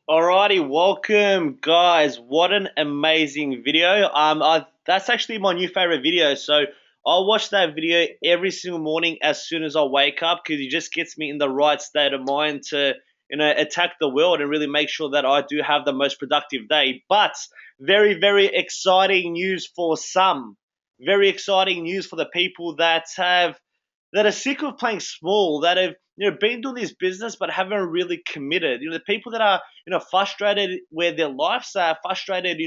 Alrighty, welcome guys. What an amazing video. That's actually my new favorite video. So I'll watch that video every single morning as soon as I wake up because it just gets me in the right state of mind to attack the world and really make sure that I do have the most productive day. But very, very exciting news for some. Very exciting news for the people that are sick of playing small, that have been doing this business but haven't really committed. The people that are frustrated where their lives are, frustrated,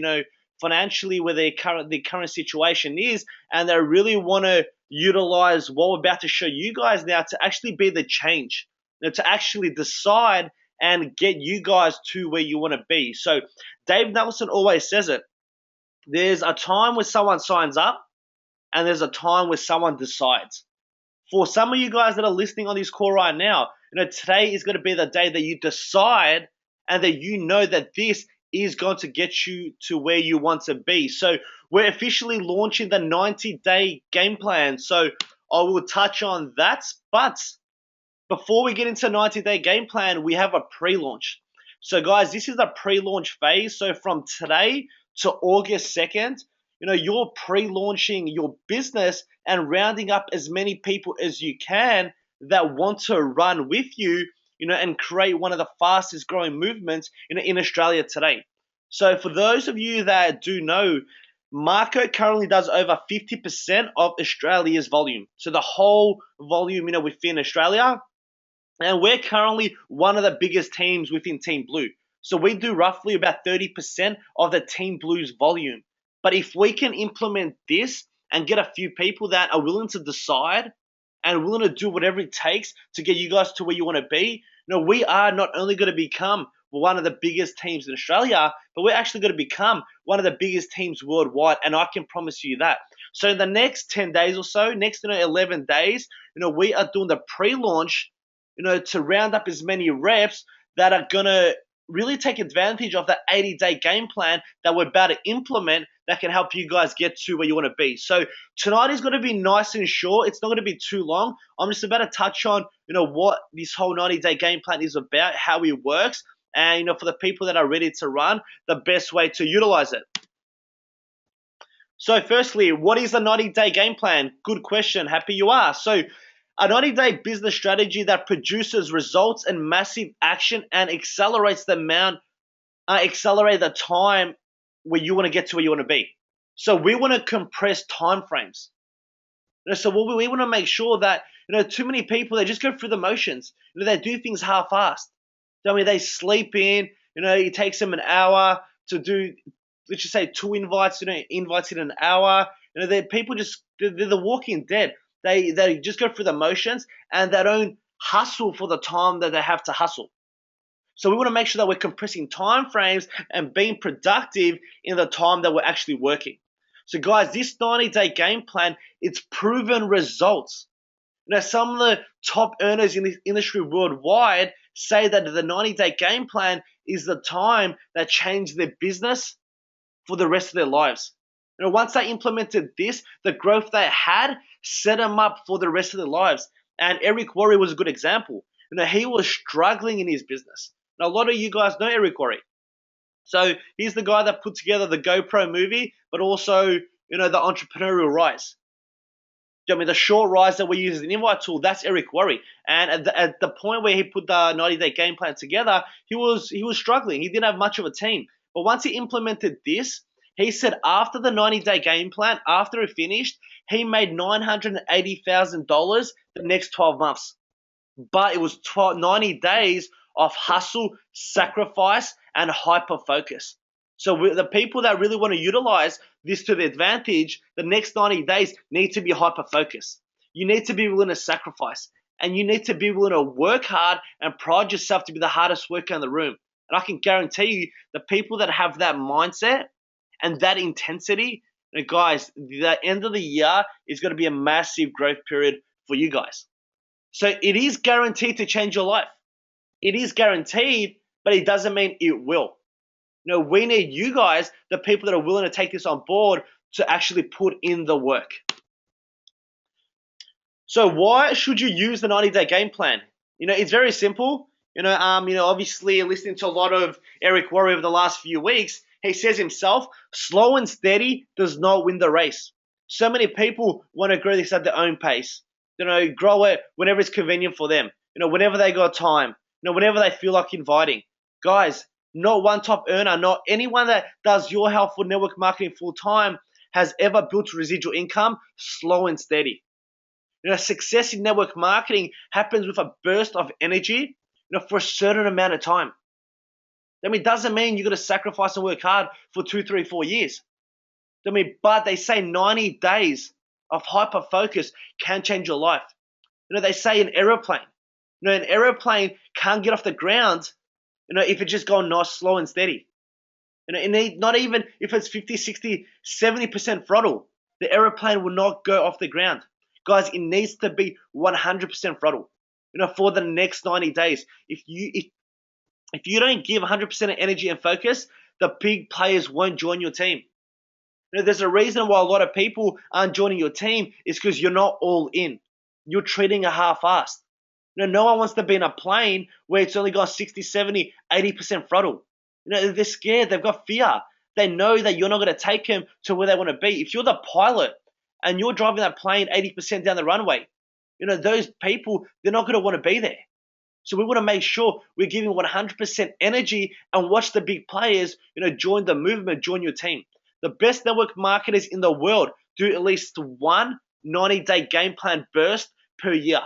financially where their current situation is, and they really want to utilize what we're about to show you guys now to actually be the change, to actually decide and get you guys to where you want to be. So Dave Nelson always says it. There's a time where someone signs up, and there's a time where someone decides. For some of you guys that are listening on this call right now, today is going to be the day that you decide and that you know that this is going to get you to where you want to be. So we're officially launching the 90-day game plan. So I will touch on that. But before we get into 90-day game plan, we have a pre-launch. So guys, this is the pre-launch phase. So from today to August 2nd, you're pre-launching your business and rounding up as many people as you can that want to run with you, and create one of the fastest growing movements in Australia today. So for those of you that do know, Marco currently does over 50% of Australia's volume. So the whole volume, within Australia, and we're currently one of the biggest teams within Team Blue. So we do roughly about 30% of the Team Blue's volume. But if we can implement this and get a few people that are willing to decide and willing to do whatever it takes to get you guys to where you want to be, we are not only going to become one of the biggest teams in Australia, but we're actually going to become one of the biggest teams worldwide. And I can promise you that. So in the next 10 days or so, next 11 days, we are doing the pre-launch, to round up as many reps that are going to really take advantage of that 80-day game plan that we're about to implement that can help you guys get to where you want to be. So tonight is going to be nice and short. It's not going to be too long. I'm just about to touch on, what this whole 90-day game plan is about, how it works, and, for the people that are ready to run, the best way to utilize it. So firstly, what is a 90-day game plan? Good question. Happy you are. So a 90-day business strategy that produces results and massive action and accelerates accelerate the time where you want to get to where you want to be. So we want to compress time frames. So we want to make sure that, too many people, they just go through the motions. They do things half-assed. They sleep in, it takes them an hour to do, let's just say 2 invites, invites in an hour. They're the walking dead. They just go through the motions and they don't hustle for the time that they have to hustle. So we want to make sure that we're compressing time frames and being productive in the time that we're actually working. So guys, this 90-day game plan, it's proven results. Some of the top earners in this industry worldwide say that the 90-day game plan is the time that changed their business for the rest of their lives. Once they implemented this, the growth they had set them up for the rest of their lives. And Eric Worre was a good example. He was struggling in his business. Now, a lot of you guys know Eric Worre. So he's the guy that put together the GoPro movie, but also, the entrepreneurial rise. The short rise that we use as an invite tool, that's Eric Worre. And at the point where he put the 90-day game plan together, he was struggling. He didn't have much of a team. But once he implemented this, he said after the 90-day game plan, after it finished, he made $980,000 the next 12 months. But it was 90 days of hustle, sacrifice, and hyper focus. So the people that really want to utilize this to their advantage, the next 90 days need to be hyper focused. You need to be willing to sacrifice, and you need to be willing to work hard and pride yourself to be the hardest worker in the room. And I can guarantee you, the people that have that mindset and that intensity, guys, the end of the year is going to be a massive growth period for you guys. So it is guaranteed to change your life. It is guaranteed, but it doesn't mean it will. We need you guys, the people that are willing to take this on board, to actually put in the work. So why should you use the 90-day game plan? It's very simple. Obviously listening to a lot of Eric Worre over the last few weeks, he says himself, slow and steady does not win the race. So many people want to grow this at their own pace. Grow it whenever it's convenient for them. Whenever they got time. Whenever they feel like inviting. Guys, not one top earner, not anyone that does your health for network marketing full time has ever built residual income slow and steady. Success in network marketing happens with a burst of energy, for a certain amount of time. It doesn't mean you got to sacrifice and work hard for 2, 3, 4 years. But they say 90 days of hyper focus can change your life. They say an aeroplane. An aeroplane can't get off the ground, if it's just going nice, slow and steady. Not even if it's 50, 60, 70% throttle, the aeroplane will not go off the ground. Guys, it needs to be 100% throttle, for the next 90 days. If you don't give 100% of energy and focus, the big players won't join your team. There's a reason why a lot of people aren't joining your team is because you're not all in. You're treating a half-assed. No one wants to be in a plane where it's only got 60, 70, 80% throttle. They're scared. They've got fear. They know that you're not going to take them to where they want to be. If you're the pilot and you're driving that plane 80% down the runway, those people, they're not going to want to be there. So we want to make sure we're giving 100% energy and watch the big players, join the movement, join your team. The best network marketers in the world do at least one 90-day game plan burst per year.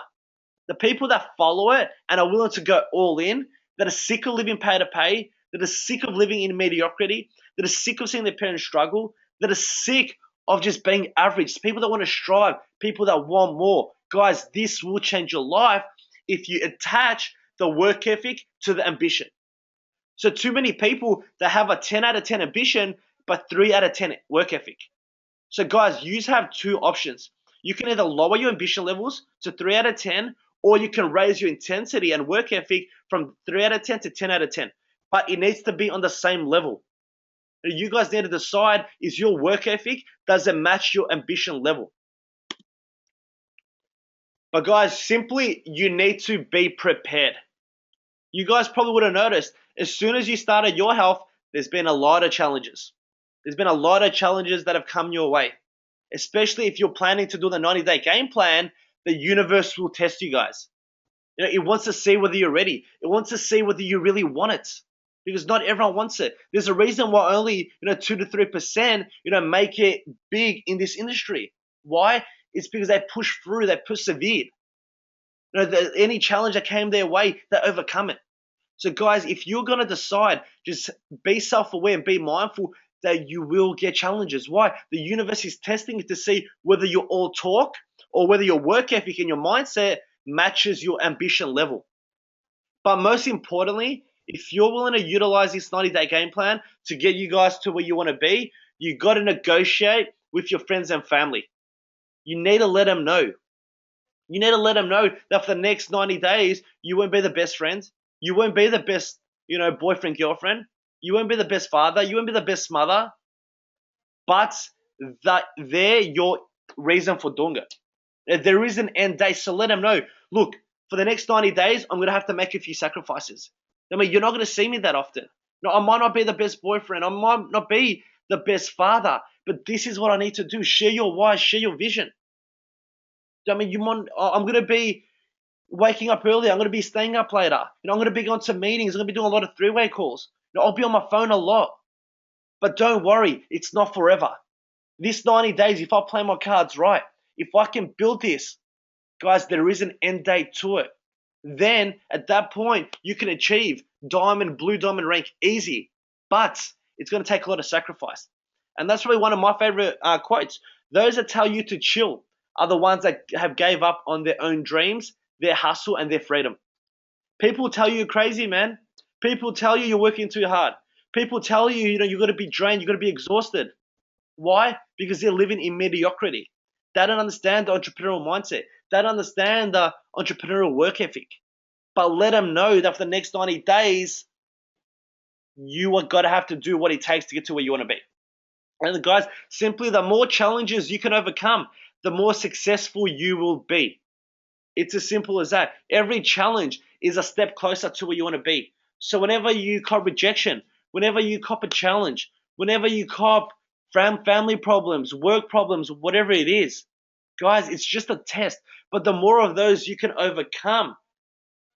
The people that follow it and are willing to go all in, that are sick of living pay to pay, that are sick of living in mediocrity, that are sick of seeing their parents struggle, that are sick of just being average, people that want to strive, people that want more. Guys, this will change your life if you attach the work ethic to the ambition. So too many people that have a 10 out of 10 ambition, but 3 out of 10 work ethic. So guys, you have two options. You can either lower your ambition levels to 3 out of 10, or you can raise your intensity and work ethic from 3 out of 10 to 10 out of 10. But it needs to be on the same level. You guys need to decide, is your work ethic, does it match your ambition level? But guys, simply, you need to be prepared. You guys probably would have noticed, as soon as you started your health, there's been a lot of challenges. There's been a lot of challenges that have come your way. Especially if you're planning to do the 90-day game plan, the universe will test you guys. It wants to see whether you're ready. It wants to see whether you really want it. Because not everyone wants it. There's a reason why only 2 to 3% make it big in this industry. Why? It's because they push through, they persevered. Any challenge that came their way, they overcome it. So guys, if you're going to decide, just be self-aware and be mindful that you will get challenges. Why? The universe is testing it to see whether you're all talk or whether your work ethic and your mindset matches your ambition level. But most importantly, if you're willing to utilize this 90-day game plan to get you guys to where you want to be, you got to negotiate with your friends and family. You need to let them know. You need to let them know that for the next 90 days, you won't be the best friends. You won't be the best, boyfriend, girlfriend. You won't be the best father. You won't be the best mother. But that they're your reason for doing it. There is an end date, so let them know. Look, for the next 90 days, I'm going to have to make a few sacrifices. You're not going to see me that often. I might not be the best boyfriend. I might not be the best father. But this is what I need to do. Share your why. Share your vision. I'm going to be waking up early. I'm going to be staying up later. I'm going to be going to meetings. I'm going to be doing a lot of three-way calls. I'll be on my phone a lot. But don't worry, it's not forever. This 90 days, if I play my cards right, if I can build this, guys, there is an end date to it. Then, at that point, you can achieve blue diamond rank easy. But it's going to take a lot of sacrifice. And that's really one of my favorite quotes. Those that tell you to chill are the ones that have gave up on their own dreams, their hustle, and their freedom. People tell you you're crazy, man. People tell you you're working too hard. People tell you, you're going to be drained, you're going to be exhausted. Why? Because they're living in mediocrity. They don't understand the entrepreneurial mindset. They don't understand the entrepreneurial work ethic. But let them know that for the next 90 days, you are going to have to do what it takes to get to where you want to be. And guys, simply the more challenges you can overcome, the more successful you will be. It's as simple as that. Every challenge is a step closer to where you want to be. So whenever you cop rejection, whenever you cop a challenge, whenever you cop family problems, work problems, whatever it is, guys, it's just a test. But the more of those you can overcome,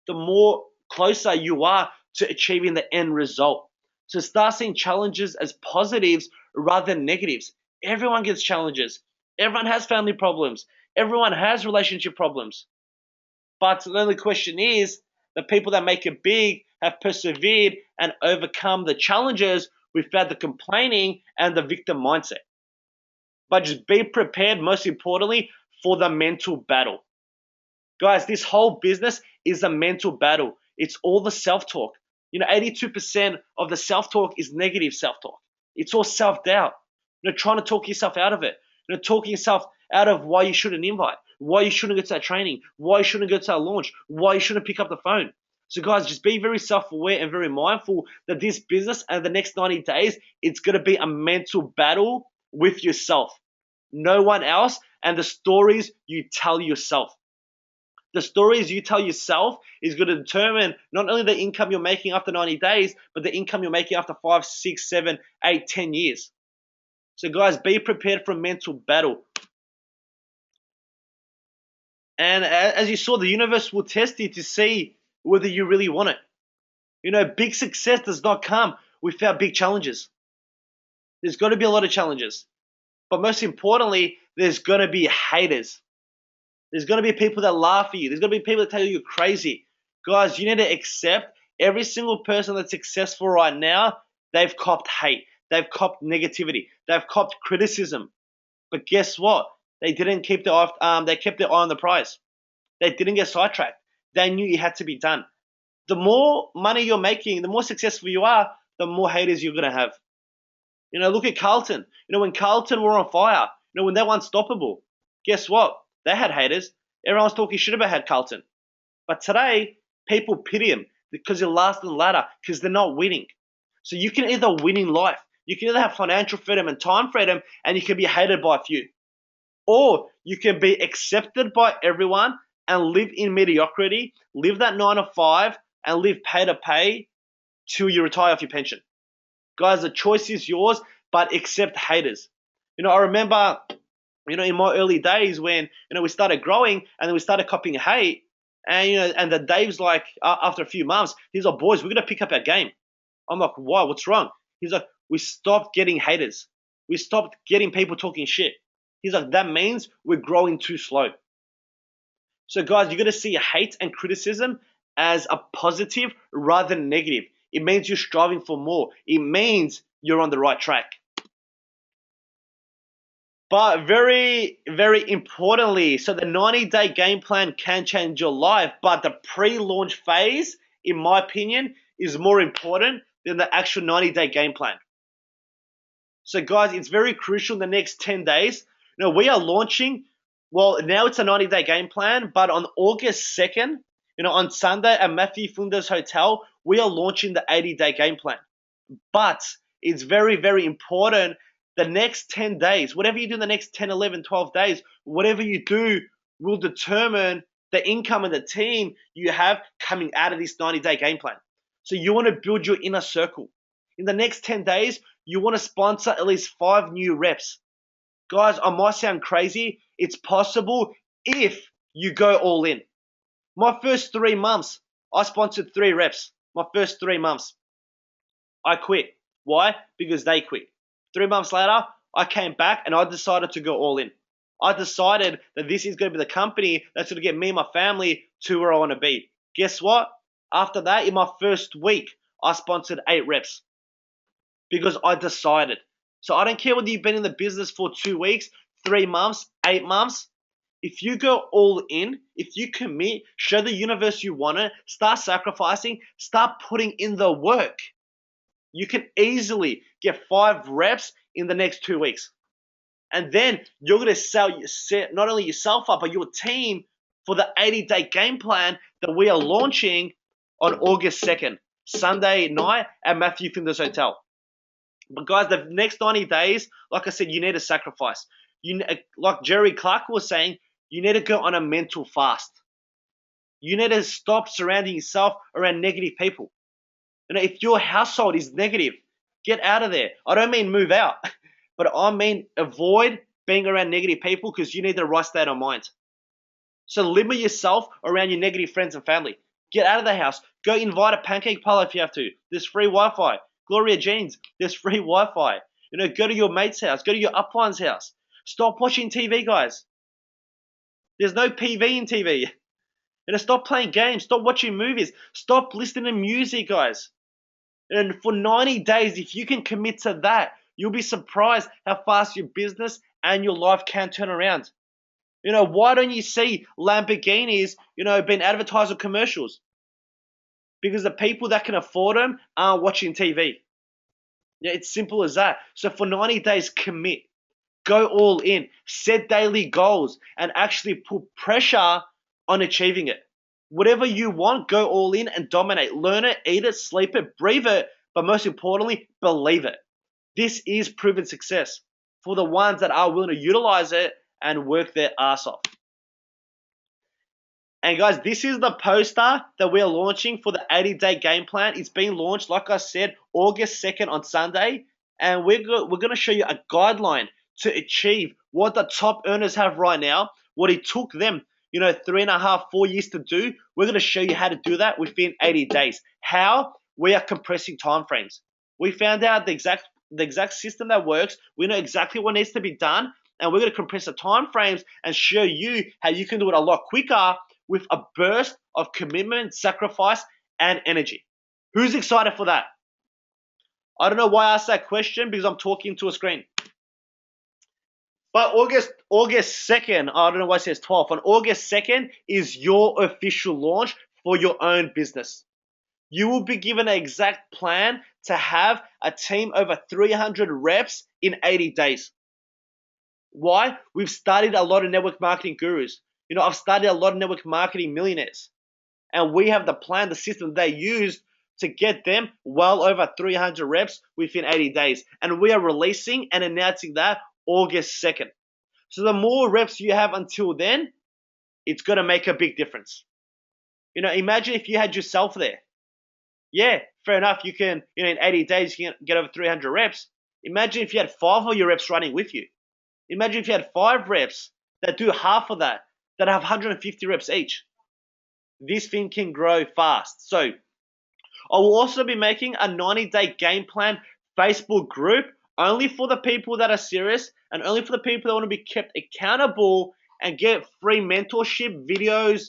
the more closer you are to achieving the end result. So start seeing challenges as positives rather than negatives. Everyone gets challenges. Everyone has family problems. Everyone has relationship problems. But the only question is, the people that make it big have persevered and overcome the challenges without the complaining and the victim mindset. But just be prepared, most importantly, for the mental battle. Guys, this whole business is a mental battle. It's all the self-talk. 82% of the self-talk is negative self-talk. It's all self-doubt. Trying to talk yourself out of it. Talking yourself out of why you shouldn't invite, why you shouldn't go to that training, why you shouldn't go to that launch, why you shouldn't pick up the phone. So guys, just be very self-aware and very mindful that this business and the next 90 days, it's going to be a mental battle with yourself. No one else, and the stories you tell yourself. The stories you tell yourself is going to determine not only the income you're making after 90 days, but the income you're making after 5, 6, 7, 8, 10 years. So guys, be prepared for a mental battle. And as you saw, the universe will test you to see whether you really want it. Big success does not come without big challenges. There's going to be a lot of challenges. But most importantly, there's going to be haters. There's going to be people that laugh at you. There's going to be people that tell you you're crazy. Guys, you need to accept every single person that's successful right now, they've copped hate. They've copped negativity. They've copped criticism. But guess what? They didn't keep their eye, they kept their eye on the prize. They didn't get sidetracked. They knew it had to be done. The more money you're making, the more successful you are, the more haters you're going to have. Look at Carlton. When Carlton were on fire, when they were unstoppable, guess what? They had haters. Everyone's talking shit about Carlton. But today, people pity him because they're last on the ladder because they're not winning. So you can either win in life. You can either have financial freedom and time freedom, and you can be hated by a few. Or you can be accepted by everyone and live in mediocrity, live that 9 to 5, and live pay to pay till you retire off your pension. Guys, the choice is yours, but accept haters. I remember, in my early days when, we started growing and then we started copying hate, and, and the Dave's like, after a few months, he's like, boys, we're going to pick up our game. I'm like, why? What's wrong? He's like, we stopped getting haters. We stopped getting people talking shit. He's like, that means we're growing too slow. So guys, you got to see hate and criticism as a positive rather than negative. It means you're striving for more. It means you're on the right track. But very, very importantly, so the 90-day game plan can change your life, but the pre-launch phase, in my opinion, is more important than the actual 90-day game plan. So guys, it's very crucial in the next 10 days. We are launching, well, now it's a 90-day game plan, but on August 2nd, on Sunday at Matthew Flinders Hotel, we are launching the 80-day game plan. But it's very, very important the next 10 days, whatever you do in the next 10, 11, 12 days, whatever you do will determine the income and the team you have coming out of this 90-day game plan. So you want to build your inner circle. In the next 10 days, you want to sponsor at least 5 new reps. Guys, I might sound crazy. It's possible if you go all in. My first 3 months, I sponsored 3 reps. My first 3 months. I quit. Why? Because they quit. 3 months later, I came back and I decided to go all in. I decided that this is going to be the company that's going to get me and my family to where I want to be. Guess what? After that, in my first week, I sponsored 8 reps because I decided. So I don't care whether you've been in the business for 2 weeks, 3 months, 8 months. If you go all in, if you commit, show the universe you want it, start sacrificing, start putting in the work, you can easily get 5 reps in the next 2 weeks. And then you're going to set not only yourself up, but your team for the 80-day game plan that we are launching on August 2nd, Sunday night at Matthew Flinders Hotel. But guys, the next 90 days, like I said, you need to sacrifice. Like Jerry Clark was saying, you need to go on a mental fast. You need to stop surrounding yourself around negative people. If your household is negative, get out of there. I don't mean move out, but I mean avoid being around negative people because you need the right state of mind. So limit yourself around your negative friends and family. Get out of the house. Go invite a pancake parlor if you have to. There's free Wi-Fi. Gloria Jeans, there's free Wi-Fi. Go to your mate's house. Go to your upline's house. Stop watching TV, guys. There's no PV in TV. Stop playing games. Stop watching movies. Stop listening to music, guys. And for 90 days, if you can commit to that, you'll be surprised how fast your business and your life can turn around. Why don't you see Lamborghinis, being advertised on commercials? Because the people that can afford them aren't watching TV. It's simple as that. So for 90 days, commit. Go all in. Set daily goals and actually put pressure on achieving it. Whatever you want, go all in and dominate. Learn it, eat it, sleep it, breathe it, but most importantly, believe it. This is proven success for the ones that are willing to utilize it and work their ass off. And guys, this is the poster that we're launching for the 80-day game plan. It's being launched, like I said, August 2nd on Sunday. And we're going to show you a guideline to achieve what the top earners have right now, what it took them 3.5, 4 years to do. We're going to show you how to do that within 80 days. How? We are compressing timeframes. We found out the exact system that works. We know exactly what needs to be done, and we're going to compress the timeframes and show you how you can do it a lot quicker with a burst of commitment, sacrifice, and energy. Who's excited for that? I don't know why I asked that question, because I'm talking to a screen. But August 2nd, I don't know why it says 12th. On August 2nd is your official launch for your own business. You will be given an exact plan to have a team over 300 reps in 80 days. Why? We've studied a lot of network marketing gurus. I've studied a lot of network marketing millionaires. And we have the plan, the system they used to get them well over 300 reps within 80 days. And we are releasing and announcing that August 2nd. So the more reps you have until then, it's going to make a big difference. Imagine if you had yourself there. Yeah, fair enough. You can, in 80 days, you can get over 300 reps. Imagine if you had 5 of your reps running with you. Imagine if you had 5 reps that do half of that have 150 reps each. This thing can grow fast. So I will also be making a 90-day game plan Facebook group only for the people that are serious and only for the people that want to be kept accountable and get free mentorship videos,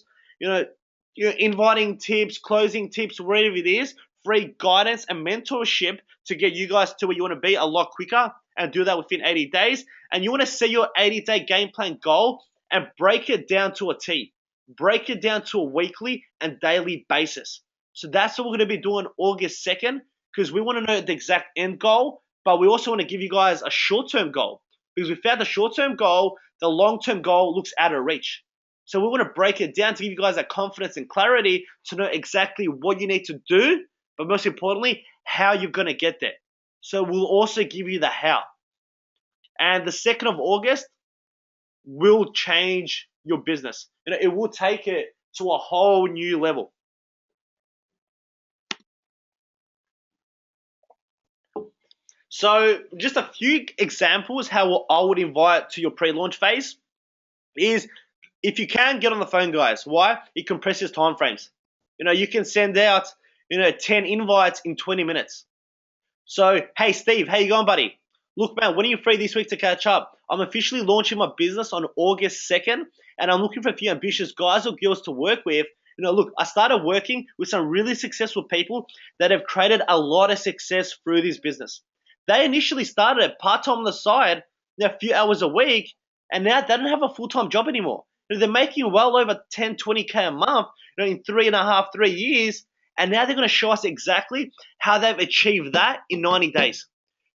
inviting tips, closing tips, whatever it is, free guidance and mentorship to get you guys to where you want to be a lot quicker and do that within 80 days. And you want to set your 80-day game plan goal and break it down to a T. Break it down to a weekly and daily basis. So that's what we're going to be doing August 2nd, because we want to know the exact end goal, but we also want to give you guys a short-term goal, because without the short-term goal, the long-term goal looks out of reach. So we want to break it down to give you guys that confidence and clarity to know exactly what you need to do, but most importantly, how you're going to get there. So we'll also give you the how. And the 2nd of August will change your business. It will take it to a whole new level. So just a few examples how I would invite to your pre-launch phase is, if you can, get on the phone, guys. Why? It compresses timeframes. You can send out 10 invites in 20 minutes. So, hey Steve, how you going, buddy? Look, man, when are you free this week to catch up? I'm officially launching my business on August 2nd, and I'm looking for a few ambitious guys or girls to work with. Look, I started working with some really successful people that have created a lot of success through this business. They initially started it part-time on the side, a few hours a week, and now they don't have a full-time job anymore. They're making well over 10, 20K a month in 3.5, 3 years, and now they're going to show us exactly how they've achieved that in 90 days.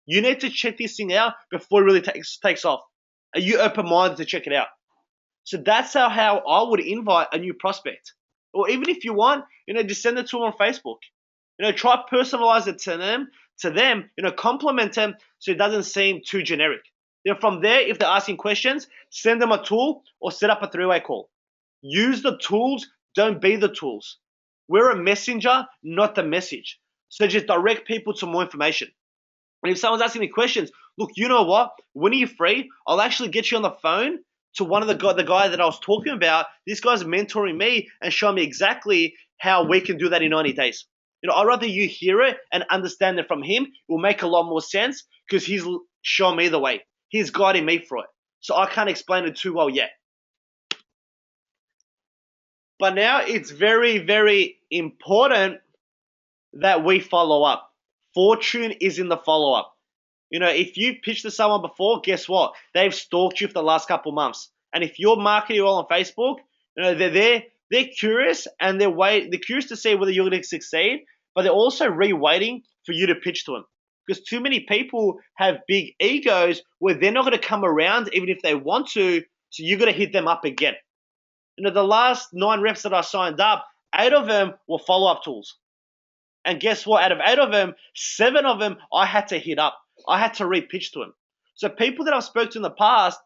You need to check this thing out before it really takes off. Are you open-minded to check it out? So that's how I would invite a new prospect. Or even if you want, just send it to them on Facebook. Try personalize it to them, compliment them so it doesn't seem too generic. Then from there, if they're asking questions, send them a tool or set up a 3-way call. Use the tools Don't be the tools. We're a messenger, not the message. So just direct people to more information. And if someone's asking me questions, look, you know what? When are you free? I'll actually get you on the phone to one of the guy that I was talking about. This guy's mentoring me and showing me exactly how we can do that in 90 days. I'd rather you hear it and understand it from him. It will make a lot more sense because he's showing me the way. He's guiding me through it. So I can't explain it too well yet. But now it's very, very important that we follow up. Fortune is in the follow up. If you pitched to someone before, guess what? They've stalked you for the last couple months. And if you're marketing well on Facebook, they're there, they're curious and they're curious to see whether you're going to succeed, but they're also re-waiting for you to pitch to them. Because too many people have big egos where they're not going to come around even if they want to, so you're going to hit them up again. The last 9 reps that I signed up, 8 of them were follow-up tools. And guess what? Out of 8 of them, 7 of them I had to hit up. I had to re-pitch to them. So people that I've spoken to in the past,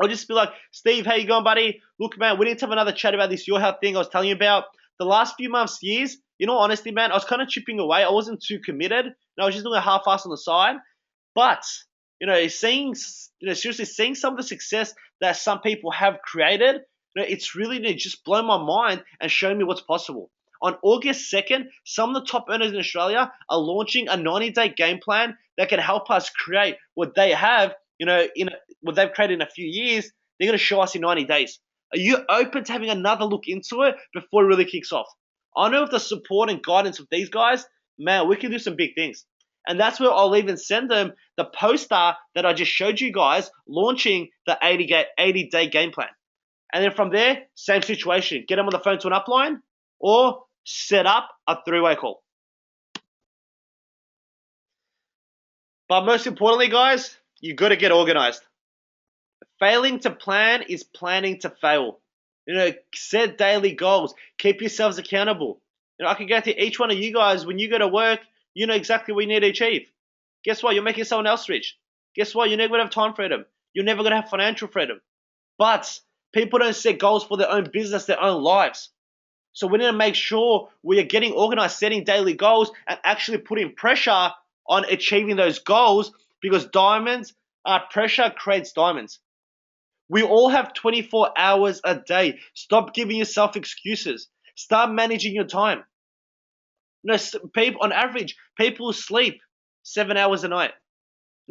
I'll just be like, Steve, how you going, buddy? Look, man, we need to have another chat about this Your Health thing I was telling you about. The last few months, years, in all honesty, man, I was kind of chipping away. I wasn't too committed. I was just doing a half-ass on the side. But, seriously, seeing some of the success that some people have created, it's really just blown my mind and shown me what's possible. On August 2nd, some of the top earners in Australia are launching a 90-day game plan that can help us create what they have, what they've created in a few years. They're going to show us in 90 days. Are you open to having another look into it before it really kicks off? I know with the support and guidance of these guys, man, we can do some big things. And that's where I'll even send them the poster that I just showed you guys launching the 80-day game plan. And then from there, same situation. Get them on the phone to an upline or set up a 3-way call. But most importantly, guys, you got to get organized. Failing to plan is planning to fail. Set daily goals. Keep yourselves accountable. I can guarantee each one of you guys, when you go to work, you know exactly what you need to achieve. Guess what? You're making someone else rich. Guess what? You're never going to have time freedom. You're never going to have financial freedom. But people don't set goals for their own business, their own lives. So we need to make sure we are getting organized, setting daily goals, and actually putting pressure on achieving those goals, because pressure creates diamonds. We all have 24 hours a day. Stop giving yourself excuses. Start managing your time. On average, people sleep 7 hours a night.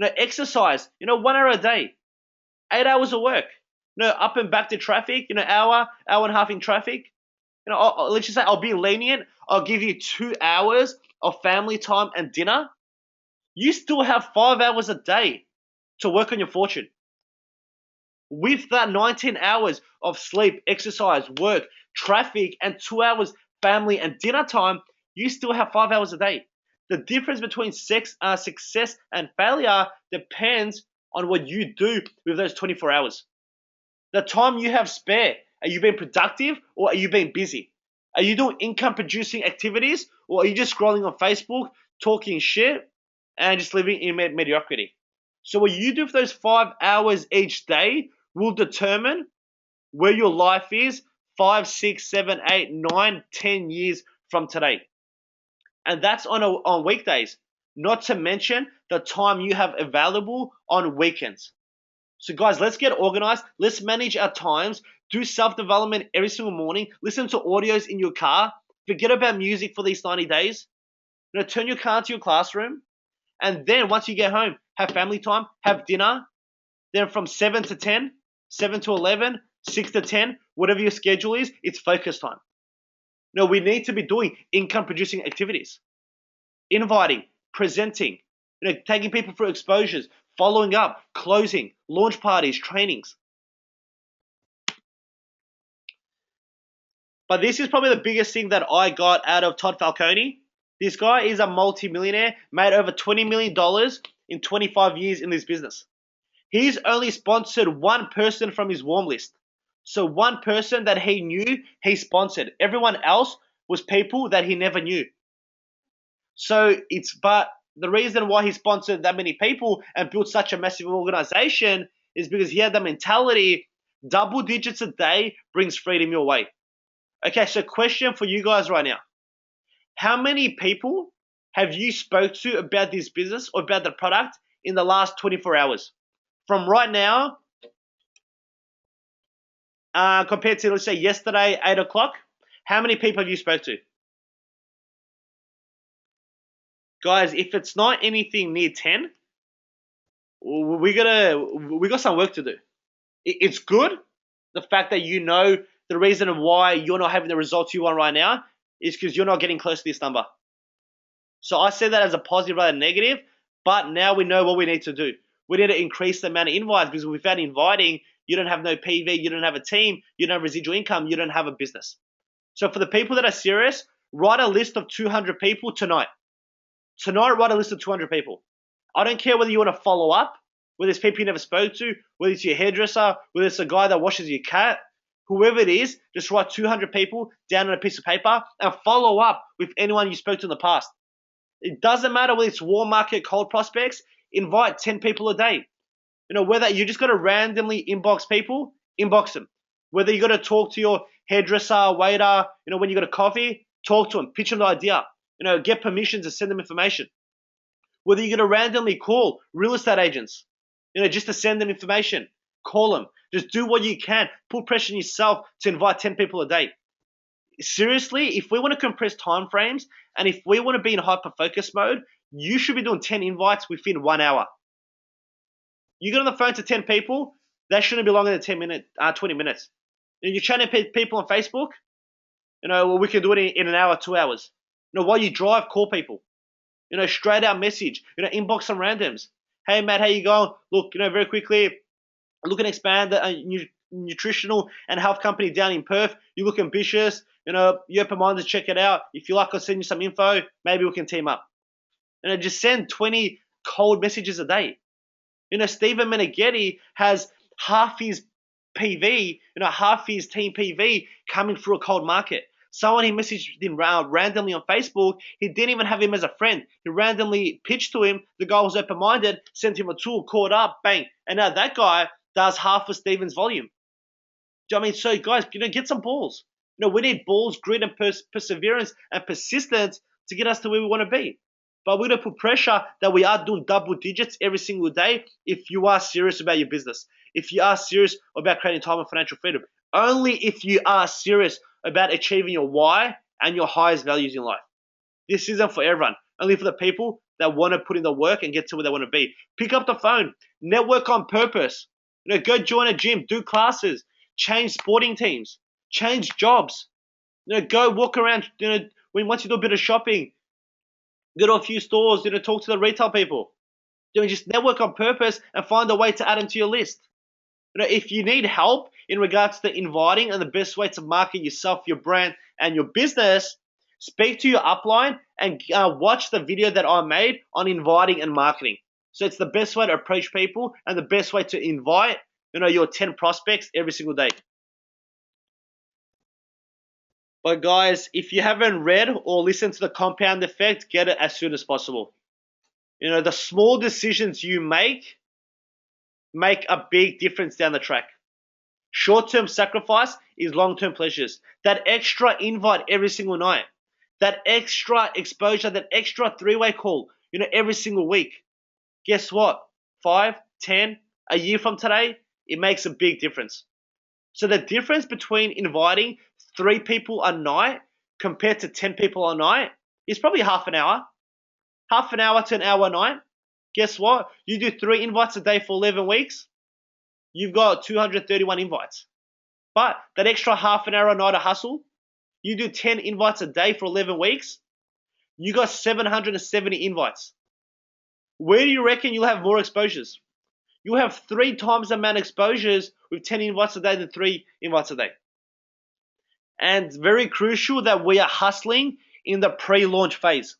Exercise, 1 hour a day. 8 hours of work. Up and back to traffic, hour and a half in traffic. Let's just say I'll be lenient. I'll give you 2 hours of family time and dinner. You still have 5 hours a day to work on your fortune. With that 19 hours of sleep, exercise, work, traffic, and 2 hours family and dinner time, you still have 5 hours a day. The difference between success and failure depends on what you do with those 24 hours. The time you have spare, are you being productive or are you being busy? Are you doing income producing activities or are you just scrolling on Facebook, talking shit, and just living in mediocrity? So what you do for those 5 hours each day will determine where your life is 5, 6, 7, 8, 9, 10 years from today. And that's on weekdays, not to mention the time you have available on weekends. So guys, let's get organized. Let's manage our times. Do self-development every single morning. Listen to audios in your car. Forget about music for these 90 days. Turn your car into your classroom. And then once you get home, have family time, have dinner. Then from 7 to 10, 7 to 11, 6 to 10, whatever your schedule is, it's focus time. We need to be doing income producing activities. Inviting, presenting, taking people through exposures, following up, closing, launch parties, trainings. But this is probably the biggest thing that I got out of Todd Falcone. This guy is a multi-millionaire, made over $20 million in 25 years in this business. He's only sponsored one person from his warm list. So one person that he knew, he sponsored. Everyone else was people that he never knew. But the reason why he sponsored that many people and built such a massive organization is because he had the mentality, double digits a day brings freedom your way. Okay, so question for you guys right now. How many people have you spoke to about this business or about the product in the last 24 hours? From right now, compared to, let's say, yesterday, 8 o'clock, how many people have you spoke to? Guys, if it's not anything near 10, we got some work to do. It's good, the fact that you know the reason why you're not having the results you want right now is because you're not getting close to this number. So I see that as a positive rather than negative, but now we know what we need to do. We need to increase the amount of invites, because without inviting, you don't have no PV, you don't have a team, you don't have residual income, you don't have a business. So for the people that are serious, write a list of 200 people tonight. Tonight, write a list of 200 people. I don't care whether you want to follow up, whether it's people you never spoke to, whether it's your hairdresser, whether it's a guy that washes your cat, whoever it is, just write 200 people down on a piece of paper and follow up with anyone you spoke to in the past. It doesn't matter whether it's warm market, cold prospects, invite 10 people a day. Whether you just got to randomly inbox people, inbox them. Whether you got to talk to your hairdresser, waiter, when you got a coffee, talk to them, pitch them the idea, get permission to send them information. Whether you're going to randomly call real estate agents, just to send them information, call them. Just do what you can. Put pressure on yourself to invite 10 people a day. Seriously, if we want to compress time frames and if we want to be in hyper focus mode, you should be doing 10 invites within 1 hour. You get on the phone to 10 people, that shouldn't be longer than 20 minutes. You're chatting to people on Facebook, we can do it in an hour, 2 hours. While you drive, call people. Straight out message. Inbox some randoms. Hey, Matt, how you going? Look, very quickly, looking to expand a nutritional and health company down in Perth. You look ambitious. You're open-minded to check it out. If you like, I'll send you some info. Maybe we can team up. Just send 20 cold messages a day. Stephen Meneghetti has half his PV, half his team PV coming through a cold market. Someone he messaged him randomly on Facebook, he didn't even have him as a friend. He randomly pitched to him. The guy was open-minded, sent him a tool, called up, bang. And now that guy does half of Stephen's volume. Do you know what I mean? So guys, get some balls. We need balls, grit, and perseverance and persistence to get us to where we want to be. But we're going to put pressure that we are doing double digits every single day if you are serious about your business. If you are serious about creating time and financial freedom. Only if you are serious about achieving your why and your highest values in life. This isn't for everyone. Only for the people that want to put in the work and get to where they want to be. Pick up the phone. Network on purpose. Go join a gym. Do classes. Change sporting teams. Change jobs. Go walk around. Once you do a bit of shopping, go to a few stores. Talk to the retail people. Just network on purpose and find a way to add them to your list. If you need help in regards to inviting and the best way to market yourself, your brand, and your business, speak to your upline and watch the video that I made on inviting and marketing. So it's the best way to approach people and the best way to invite your 10 prospects every single day. But guys, if you haven't read or listened to The Compound Effect, get it as soon as possible. The small decisions you make a big difference down the track. Short-term sacrifice is long-term pleasures. That extra invite every single night, that extra exposure, that extra three-way call, every single week. Guess what? 5, 10, a year from today, it makes a big difference. So the difference between inviting 3 people a night compared to 10 people a night is probably half an hour. Half an hour to an hour a night. Guess what? You do 3 invites a day for 11 weeks, you've got 231 invites. But that extra half an hour a night of hustle, you do 10 invites a day for 11 weeks, you got 770 invites. Where do you reckon you'll have more exposures? You'll have 3 times the amount of exposures with 10 invites a day than 3 invites a day. And very crucial that we are hustling in the pre-launch phase.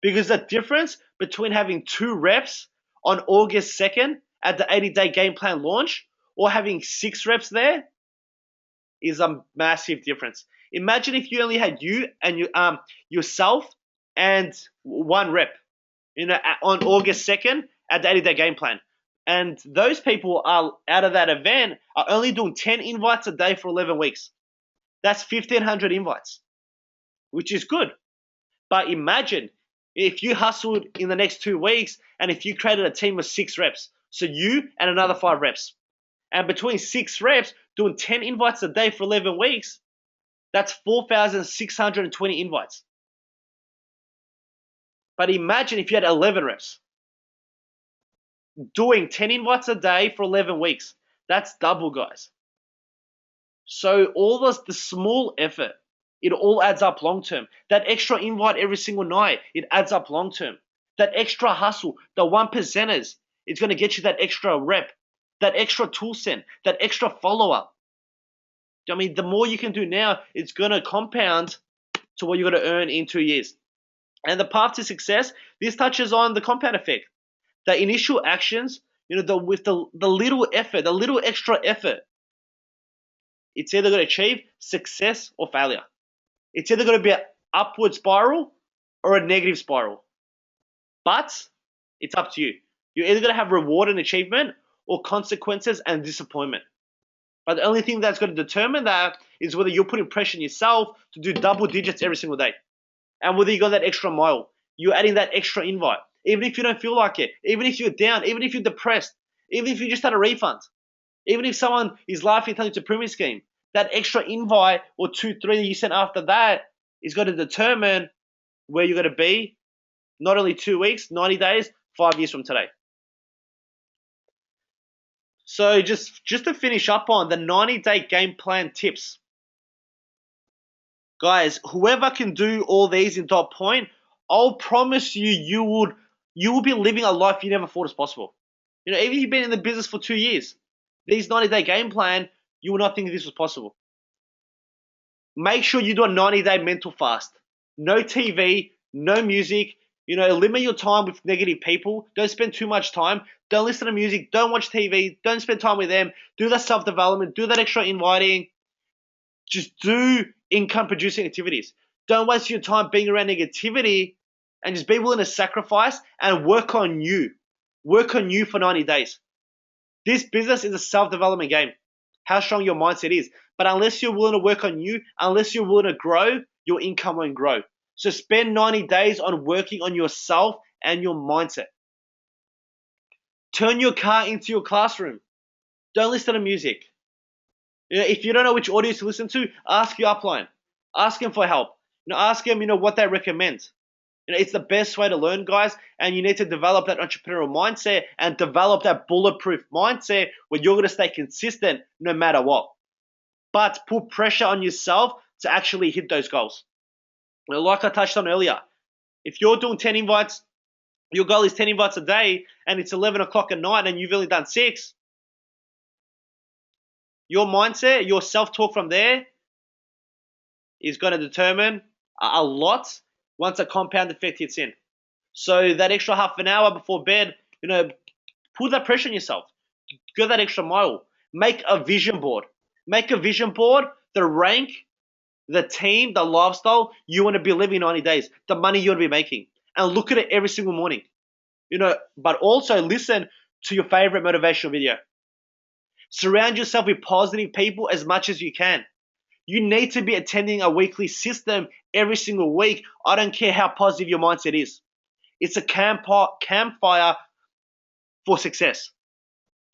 Because the difference between having 2 reps on August 2nd at the 80-day game plan launch or having 6 reps there is a massive difference. Imagine if you only had you and yourself and 1 rep on August 2nd at the 80-day game plan. And those people are out of that event are only doing 10 invites a day for 11 weeks. That's 1,500 invites, which is good. But imagine if you hustled in the next 2 weeks and if you created a team of 6 reps, so you and another 5 reps, and between 6 reps doing 10 invites a day for 11 weeks, that's 4,620 invites. But imagine if you had 11 reps doing 10 invites a day for 11 weeks. That's double, guys. So all the small effort, it all adds up long term. That extra invite every single night, it adds up long term. That extra hustle, the 1%ers, it's going to get you that extra rep, that extra tool set, that extra follow-up. I mean, the more you can do now, it's going to compound to what you're going to earn in 2 years. And the path to success, this touches on the compound effect. The initial actions, with the little effort, the little extra effort, it's either going to achieve success or failure. It's either going to be an upward spiral or a negative spiral. But it's up to you. You're either going to have reward and achievement or consequences and disappointment. But the only thing that's going to determine that is whether you're putting pressure on yourself to do double digits every single day. And whether you got that extra mile, you're adding that extra invite. Even if you don't feel like it, even if you're down, even if you're depressed, even if you just had a refund, even if someone is laughing telling you it's a pyramid scheme, that extra invite or 2, 3 that you sent after that is going to determine where you're going to be, not only 2 weeks, 90 days, 5 years from today. So just to finish up on the 90-day game plan tips. Guys, whoever can do all these in dot point, I'll promise you will be living a life you never thought was possible. Even if you've been in the business for 2 years, these 90-day game plan, you will not think this was possible. Make sure you do a 90-day mental fast. No TV, no music. Limit your time with negative people. Don't spend too much time. Don't listen to music. Don't watch TV. Don't spend time with them. Do that self-development. Do that extra inviting. Just do income-producing activities. Don't waste your time being around negativity, and just be willing to sacrifice and work on you. Work on you for 90 days. This business is a self-development game. How strong your mindset is. But unless you're willing to work on you, unless you're willing to grow, your income won't grow. So spend 90 days on working on yourself and your mindset. Turn your car into your classroom. Don't listen to music. If you don't know which audios to listen to, ask your upline. Ask them for help. Ask them, what they recommend. It's the best way to learn, guys, and you need to develop that entrepreneurial mindset and develop that bulletproof mindset where you're going to stay consistent no matter what. But put pressure on yourself to actually hit those goals. Like I touched on earlier, if you're doing 10 invites, your goal is 10 invites a day, and it's 11 o'clock at night and you've only done 6, your mindset, your self-talk from there is going to determine a lot once a compound effect hits in. So that extra half an hour before bed, put that pressure on yourself. Go that extra mile. Make a vision board. Make a vision board, the rank, the team, the lifestyle you want to be living 90 days, the money you want to be making. And look at it every single morning. But also listen to your favorite motivational video. Surround yourself with positive people as much as you can. You need to be attending a weekly system every single week. I don't care how positive your mindset is. It's a campfire for success.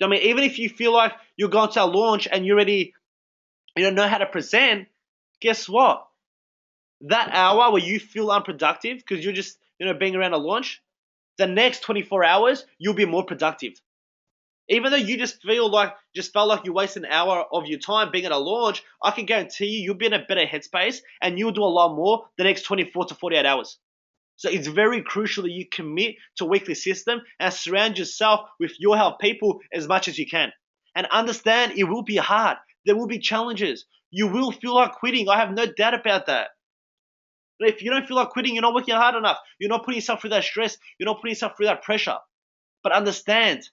Even if you feel like you're going to a launch and you already know how to present, guess what? That hour where you feel unproductive because you're just being around a launch, the next 24 hours, you'll be more productive. Even though you just felt like you wasted an hour of your time being at a launch, I can guarantee you'll be in a better headspace and you'll do a lot more the next 24 to 48 hours. So it's very crucial that you commit to a weekly system and surround yourself with your help people as much as you can. And understand it will be hard. There will be challenges. You will feel like quitting. I have no doubt about that. But if you don't feel like quitting, you're not working hard enough. You're not putting yourself through that stress. You're not putting yourself through that pressure. But understand,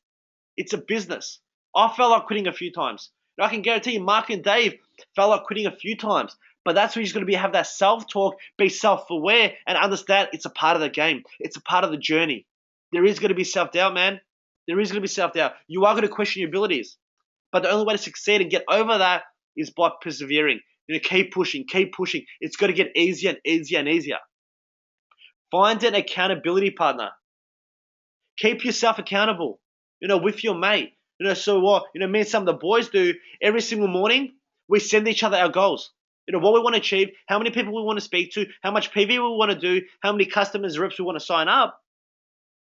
it's a business. I felt like quitting a few times. I can guarantee you, Mark and Dave felt like quitting a few times. But that's where you're going to have that self-talk, be self-aware, and understand it's a part of the game. It's a part of the journey. There is going to be self-doubt, man. There is going to be self-doubt. You are going to question your abilities. But the only way to succeed and get over that is by persevering. Keep pushing, keep pushing. It's got to get easier and easier and easier. Find an accountability partner. Keep yourself accountable, with your mate. So what, me and some of the boys do every single morning, we send each other our goals. What we want to achieve, how many people we want to speak to, how much PV we want to do, how many customers, reps we want to sign up,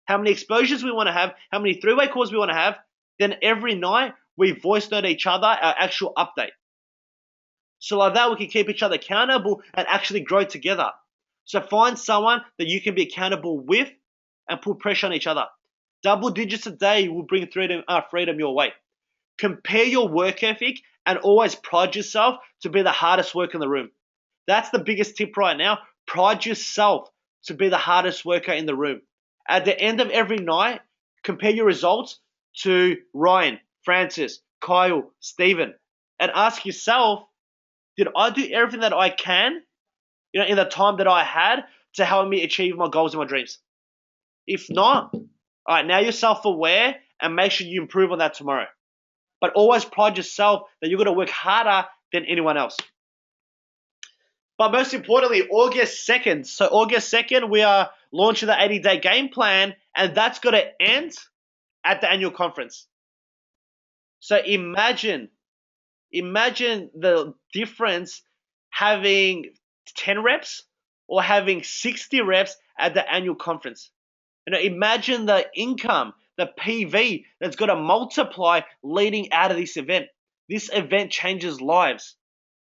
how many exposures we want to have, how many three-way calls we want to have. Then every night we voice note each other our actual update. So like that, we can keep each other accountable and actually grow together. So find someone that you can be accountable with and put pressure on each other. Double digits a day will bring freedom your way. Compare your work ethic and always pride yourself to be the hardest worker in the room. That's the biggest tip right now. Pride yourself to be the hardest worker in the room. At the end of every night, compare your results to Ryan, Francis, Kyle, Stephen, and ask yourself, did I do everything that I can, in the time that I had to help me achieve my goals and my dreams? If not, all right, now you're self-aware and make sure you improve on that tomorrow. But always pride yourself that you're going to work harder than anyone else. But most importantly, August 2nd. So August 2nd, we are launching the 80-day game plan, and that's going to end at the annual conference. So imagine the difference having 10 reps or having 60 reps at the annual conference. Imagine the income, the PV that's going to multiply leading out of this event. This event changes lives.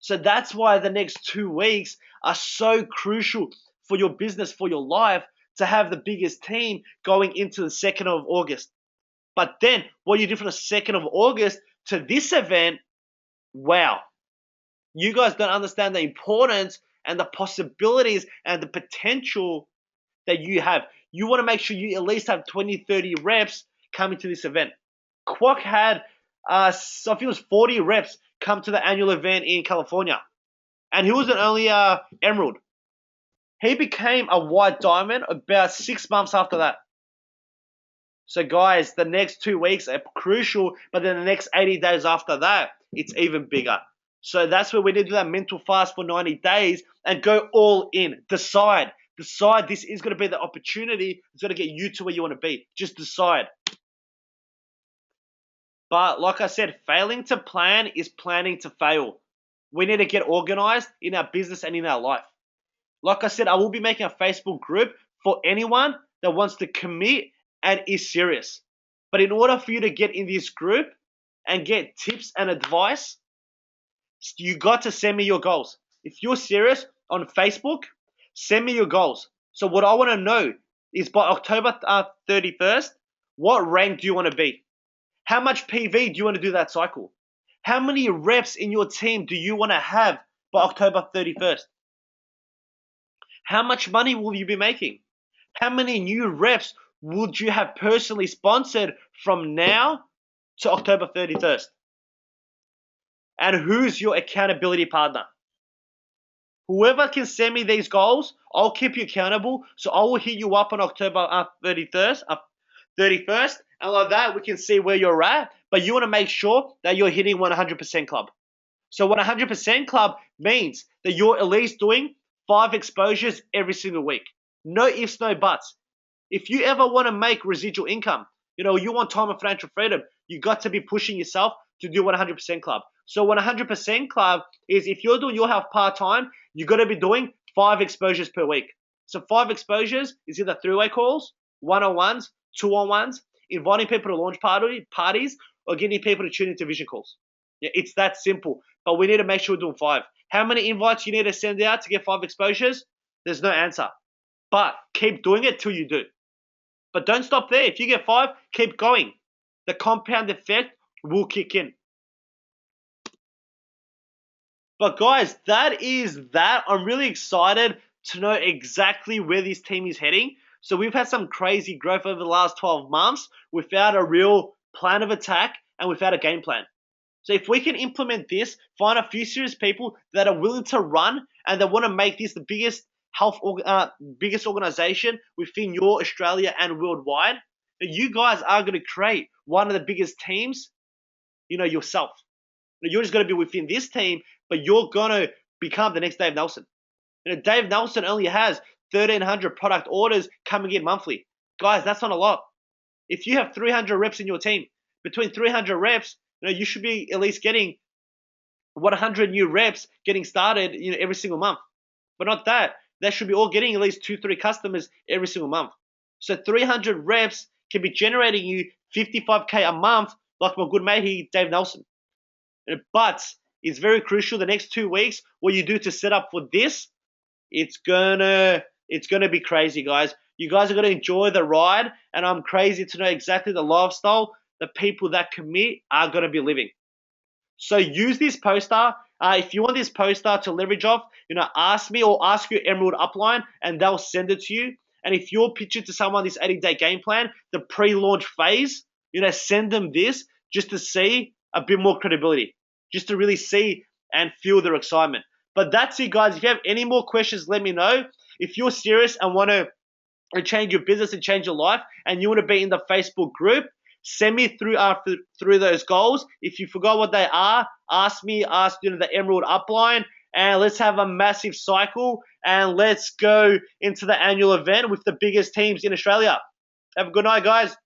So that's why the next 2 weeks are so crucial for your business, for your life, to have the biggest team going into the 2nd of August. But then what you do from the 2nd of August to this event, wow. You guys don't understand the importance and the possibilities and the potential that you have. You want to make sure you at least have 20, 30 reps coming to this event. Quack had, I think it was 40 reps come to the annual event in California. And he wasn't only Emerald. He became a white diamond about 6 months after that. So guys, the next 2 weeks are crucial, but then the next 80 days after that, it's even bigger. So that's where we need to do that mental fast for 90 days and go all in. Decide this is going to be the opportunity. It's going to get you to where you want to be. Just decide. But like I said, failing to plan is planning to fail. We need to get organized in our business and in our life. Like I said, I will be making a Facebook group for anyone that wants to commit and is serious. But in order for you to get in this group and get tips and advice, you got to send me your goals. If you're serious on Facebook, send me your goals. So what I want to know is by October 31st, what rank do you want to be? How much PV do you want to do that cycle? How many reps in your team do you want to have by October 31st? How much money will you be making? How many new reps would you have personally sponsored from now to October 31st? And who's your accountability partner? Whoever can send me these goals, I'll keep you accountable. So I will hit you up on October 31st, and like that we can see where you're at. But you want to make sure that you're hitting 100% club. So 100% club means that you're at least doing 5 exposures every single week. No ifs, no buts. If you ever want to make residual income, you want time of financial freedom, you got to be pushing yourself to do 100% club. So 100% club is if you're doing your health part-time, you got to be doing 5 exposures per week. So 5 exposures is either 3-way calls, 1-on-1s, 2-on-1s, inviting people to launch parties, or getting people to tune into vision calls. Yeah, it's that simple. But we need to make sure we're doing 5. How many invites you need to send out to get 5 exposures? There's no answer. But keep doing it till you do. But don't stop there. If you get 5, keep going. The compound effect will kick in. But guys, that is that. I'm really excited to know exactly where this team is heading. So we've had some crazy growth over the last 12 months without a real plan of attack and without a game plan. So if we can implement this, find a few serious people that are willing to run and that want to make this the biggest biggest organization within your Australia and worldwide, you guys are going to create one of the biggest teams, yourself. You're just going to be within this team, but you're gonna become the next Dave Nelson. Dave Nelson only has 1,300 product orders coming in monthly. Guys, that's not a lot. If you have 300 reps in your team, between 300 reps, you should be at least getting 100 new reps getting started, every single month. But not that. They should be all getting at least 2-3 customers every single month. So 300 reps can be generating you 55K a month, like my good mate Dave Nelson. But it's very crucial the next 2 weeks what you do to set up for this. It's gonna be crazy, guys. You guys are gonna enjoy the ride, and I'm crazy to know exactly the lifestyle the people that commit are gonna be living. So use this poster. If you want this poster to leverage off, ask me or ask your Emerald upline, and they'll send it to you. And if you're pitching to someone this 80-day game plan, the pre-launch phase, send them this just to see a bit more credibility, just to really see and feel their excitement. But that's it, guys. If you have any more questions, let me know. If you're serious and want to change your business and change your life, and you want to be in the Facebook group, send me through those goals. If you forgot what they are, ask me, ask the Emerald upline, and let's have a massive cycle, and let's go into the annual event with the biggest teams in Australia. Have a good night, guys.